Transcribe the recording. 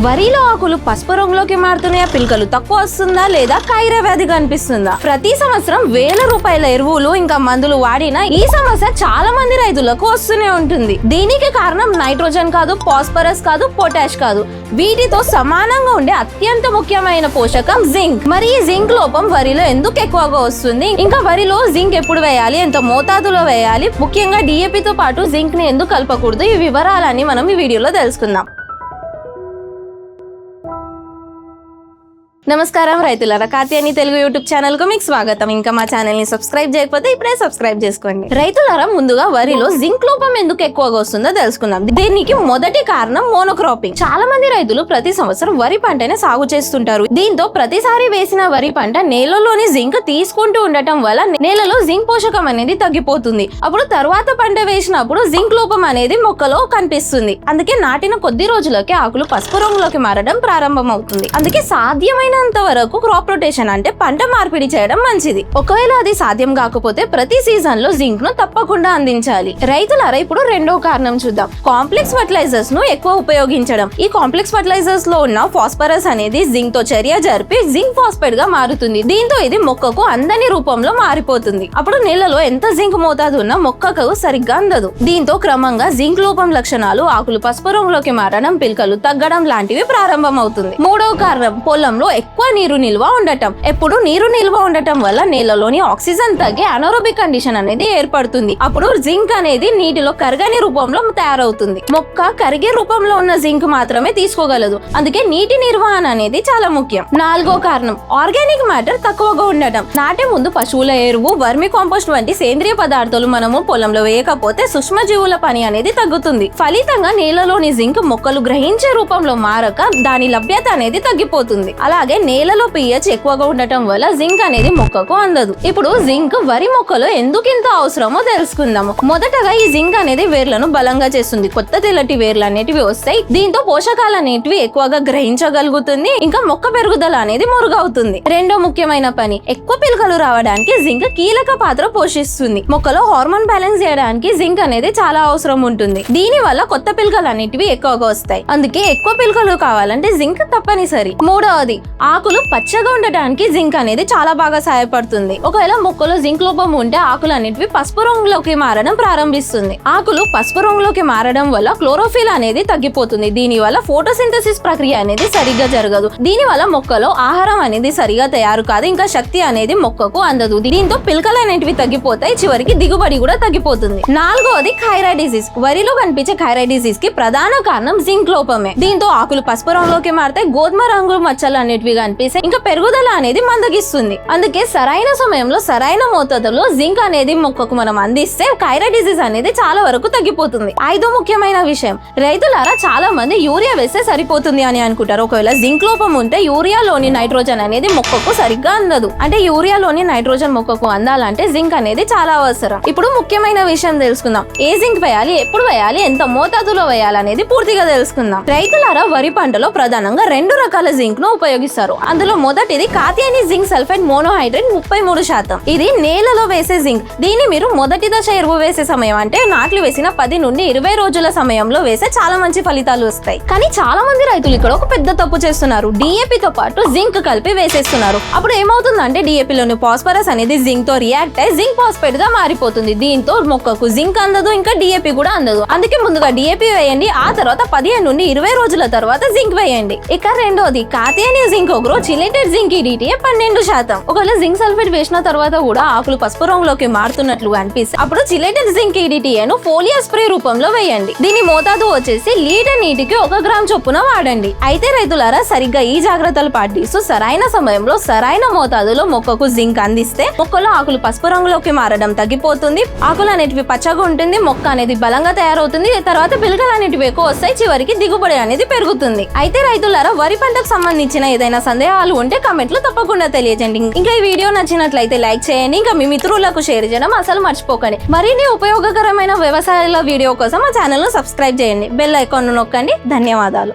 వరిలో ఆకులు పసుపు రంగులోకి మారుతున్నాయా, పిలకలు తక్కువ వస్తుందా లేదా కైరా వ్యాధి కనిపిస్తుందా? ప్రతి సంవత్సరం వేల రూపాయల ఎరువులు ఇంకా మందులు వాడినా ఈ సమస్య చాలా మంది రైతులకు వస్తూనే ఉంటుంది. దీనికి కారణం నైట్రోజన్ కాదు, ఫాస్ఫరస్ కాదు, పొటాష్ కాదు, వీటితో సమానంగా ఉండే అత్యంత ముఖ్యమైన పోషకం జింక్. మరి ఈ జింక్ లోపం వరిలో ఎందుకు ఎక్కువగా వస్తుంది, ఇంకా వరిలో జింక్ ఎప్పుడు వేయాలి, ఎంత మోతాదులో వేయాలి, ముఖ్యంగా డిఏపితో పాటు జింక్ ని ఎందుకు కలపకూడదు, ఈ వివరాలన్నీ మనం ఈ వీడియోలో తెలుసుకుందాం. నమస్కారం రైతులారా, కాత్యాయని తెలుగు యూట్యూబ్ ఛానల్ కు మీకు స్వాగతం. ఇంకా మా ఛానల్ ని సబ్స్క్రైబ్ చేయకపోతే ఇప్పుడే సబ్స్క్రైబ్ చేసుకోండి. రైతులారా, ముందుగా వరిలో జింక్ లోపం ఎందుకు ఎక్కువగా వస్తుందో తెలుసుకుందాం. దీనికి మొదటి కారణం మోనోక్రాపింగ్. చాలా మంది రైతులు ప్రతి సంవత్సరం వరి పంటనే సాగు చేస్తుంటారు. దీంతో ప్రతిసారి వేసిన వరి పంట నేలలోని జింక్ తీసుకుంటూ ఉండటం వల్ల నేలలో జింక్ పోషకం అనేది తగ్గిపోతుంది. అప్పుడు తర్వాత పంట వేసినప్పుడు జింక్ లోపం అనేది మొక్కలో కనిపిస్తుంది. అందుకే నాటిన కొద్ది రోజులకే ఆకులు పసుపు రంగులోకి మారడం ప్రారంభం అవుతుంది. అందుకే సాధ్యమైన వరకు క్రాప్ రొటేషన్ అంటే పంట మార్పిడి చేయడం మంచిది. ఒకవేళ అది సాధ్యం కాకపోతే ప్రతి సీజన్ లో జింక్ ను తప్పకుండా అందించాలి. రైతులారా, ఇప్పుడు రెండో కారణం చూద్దాం. కాంప్లెక్స్ ఫర్టిలైజర్స్ ను ఎక్కువ ఉపయోగించడం. ఈ కాంప్లెక్స్ ఫర్టిలైజర్స్ లో ఉన్న ఫాస్ఫరస్ అనేది జింక్ తో చర్య జరిపి జింక్ ఫాస్ఫేట్ గా మారుతుంది. దీంతో ఇది మొక్కకు అందని రూపంలో మారిపోతుంది. అప్పుడు నేలలో ఎంత జింక్ మోతాదు ఉన్నా మొక్కకు సరిగ్గా అందదు. దీంతో క్రమంగా జింక్ లోపం లక్షణాలు, ఆకులు పసుపు రంగులోకి మారడం, పిలకలు తగ్గడం లాంటివి ప్రారంభం అవుతుంది. మూడవ కారణం పొలంలో ఎక్కువ నీరు నిల్వ ఉండటం. ఎప్పుడు నీరు నిల్వ ఉండటం వల్ల నేలలోని ఆక్సిజన్ తగ్గి అనారోబిక్ కండిషన్ అనేది ఏర్పడుతుంది. అప్పుడు జింక్ అనేది నీటిలో కరగని రూపంలో తయారవుతుంది. మొక్క కరిగే రూపంలో ఉన్న జింక్ మాత్రమే తీసుకోగలదు. అందుకే నీటి నిర్వహణ అనేది చాలా ముఖ్యం. నాలుగో కారణం ఆర్గానిక్ మ్యాటర్ తక్కువగా ఉండటం. నాటే ముందు పశువుల ఎరువు, వర్మి కాంపోస్ట్ వంటి సేంద్రియ పదార్థాలు మనము పొలంలో వేయకపోతే సూక్ష్మజీవుల పని అనేది తగ్గుతుంది. ఫలితంగా నేలలోని జింక్ మొక్కలు గ్రహించే రూపంలో మారక దాని లభ్యత అనేది తగ్గిపోతుంది. అలాగే నేలలో pH ఎక్కువగా ఉండటం వల్ల జింక్ అనేది మొక్కకు అందదు. ఇప్పుడు జింక్ వరి మొక్కలో ఎందుకు ఇంత అవసరమో తెలుసుకుందాము. మొదటగా ఈ జింక్ అనేది వేర్లను బలంగా చేస్తుంది. కొత్త తెల్లటి వేర్లు అనేటివి వస్తాయి. దీంతో పోషకాలు అనేటివి ఎక్కువగా గ్రహించగలుగుతుంది. ఇంకా మొక్క పెరుగుదల అనేది మెరుగవుతుంది. రెండో ముఖ్యమైన పని, ఎక్కువ పిలకలు రావడానికి జింక్ కీలక పాత్ర పోషిస్తుంది. మొక్కలో హార్మోన్ బ్యాలెన్స్ చేయడానికి జింక్ అనేది చాలా అవసరం ఉంటుంది. దీని వల్ల కొత్త పిలకలు అనేటివి ఎక్కువగా వస్తాయి. అందుకే ఎక్కువ పిలకలు కావాలంటే జింక్ తప్పనిసరి. మూడవది, ఆకులు పచ్చగా ఉండటానికి జింక్ అనేది చాలా బాగా సహాయపడుతుంది. ఒకవేళ మొక్కలో జింక్ లోపం ఉంటే ఆకులు అనేటివి పసుపు రంగులోకి మారడం ప్రారంభిస్తుంది. ఆకులు పసుపు రంగులోకి మారడం వల్ల క్లోరోఫిల్ అనేది తగ్గిపోతుంది. దీని వల్ల ఫోటోసింథసిస్ ప్రక్రియ అనేది సరిగ్గా జరగదు. దీని వల్ల మొక్కలో ఆహారం అనేది సరిగా తయారు కాదు. ఇంకా శక్తి అనేది మొక్కకు అందదు. దీంతో పిలకలు అనేటివి తగ్గిపోతాయి. చివరికి దిగుబడి కూడా తగ్గిపోతుంది. నాలుగవది థైరాయిడ్ డిసీజ్. వరిలో కనిపించే థైరాయిడ్ డిసీజ్ కి ప్రధాన కారణం జింక్ లోపమే. దీంతో ఆకులు పసుపు రంగులోకి మారితే గోధుమ రంగు మచ్చలు అనేటివి కనిపిస్తే ఇంకా పెరుగుదల అనేది మందగిస్తుంది. అందుకే సరైన సమయంలో సరైన మోతాదులో జింక్ అనేది మొక్కకు మనం అందిస్తే థైరాయిడ్ డిసీజ్ అనేది చాలా వరకు తగ్గిపోతుంది. ఐదో ముఖ్యమైన విషయం, రైతులారా, చాలా మంది యూరియా వేస్తే సరిపోతుంది అని అనుకుంటారు. ఒకవేళ జింక్ లోపం ఉంటే యూరియాలోని నైట్రోజన్ అనేది మొక్కకు సరిగ్గా అందదు. అంటే యూరియాలోని నైట్రోజన్ మొక్కకు అందాలంటే జింక్ అనేది చాలా అవసరం. ఇప్పుడు ముఖ్యమైన విషయం తెలుసుకుందాం. ఏ జింక్ వేయాలి, ఎప్పుడు వేయాలి, ఎంత మోతాదులో వేయాలి అనేది పూర్తిగా తెలుసుకుందాం. రైతులారా, వరి పంటలో ప్రధానంగా రెండు రకాల జింక్ ను ఉపయోగిస్తారు. అందులో మొదటిది కాత్యాయని జింక్ సల్ఫేట్ మోనోహైడ్రేట్ 33%. ఇది నేలలో వేసే జింక్. దీన్ని మీరు మొదటి దశ ఎరువు వేసే సమయం అంటే నాట్లు వేసిన 10 నుండి 20 రోజుల సమయంలో వేసే చాలా మంచి ఫలితాలు వస్తాయి. కానీ చాలా మంది రైతులు ఇక్కడ ఒక పెద్ద తప్పు చేస్తున్నారు. డిఏపితో పాటు జింక్ కలిపి వేసేస్తున్నారు. అప్పుడు ఏమవుతుందంటే డిఏపిలోని ఫాస్ఫరస్ అనేది జింక్ తో రియాక్ట్ అయ్యి జింక్ ఫాస్ఫేట్ గా మారిపోతుంది. దీంతో మొక్కకు జింక్ అందదు, ఇంకా డిఏపి కూడా అందదు. అందుకే ముందుగా డిఏపి వేయండి, ఆ తర్వాత 15 నుండి 20 రోజుల తర్వాత జింక్ వేయండి. ఇక రెండోది కాత్యాయని జింక్ ఒకరో చిలేటెడ్ జింక్ EDTA 12%. ఒకవేళ జింక్ సల్ఫేట్ వేసిన తర్వాత కూడా ఆకులు పసుపు రంగులోకి మారుతున్నట్లు అనిపిస్తే అప్పుడు చిలేటెడ్ జింక్ EDTA ను ఫోలియర్ స్ప్రే రూపంలో వేయండి. దీని మోతాదు వచ్చేసి లీటర్ నీటికి 1 గ్రామ్ చొప్పున వాడండి. అయితే రైతులారా, సరిగ్గా ఈ జాగ్రత్తలు పాటిస్తూ సరైన సమయంలో సరైన మోతాదులో మొక్కకు జింక్ అందిస్తే మొక్కలో ఆకులు పసుపు రంగులోకి మారడం తగ్గిపోతుంది. ఆకులు అనేటివి పచ్చగా ఉంటుంది. మొక్క అనేది బలంగా తయారవుతుంది. తర్వాత పిలకలు అనేటివి ఎక్కువ వస్తాయి. చివరికి దిగుబడి అనేది పెరుగుతుంది. అయితే రైతులారా, వరి పంటకు సంబంధించిన ఏదైనా సందేహాలు ఉంటే కమెంట్ లో తప్పకుండా తెలియజేయండి. ఇంకా ఈ వీడియో నచ్చినట్లయితే లైక్ చేయండి. ఇంకా మీ మిత్రులకు షేర్ చేయడం అసలు మర్చిపోకండి. మరిన్ని ఉపయోగకరమైన వ్యవసాయాల వీడియో కోసం మా ఛానల్ ను సబ్స్క్రైబ్ చేయండి. బెల్ ఐకాన్ ను నొక్కండి. ధన్యవాదాలు.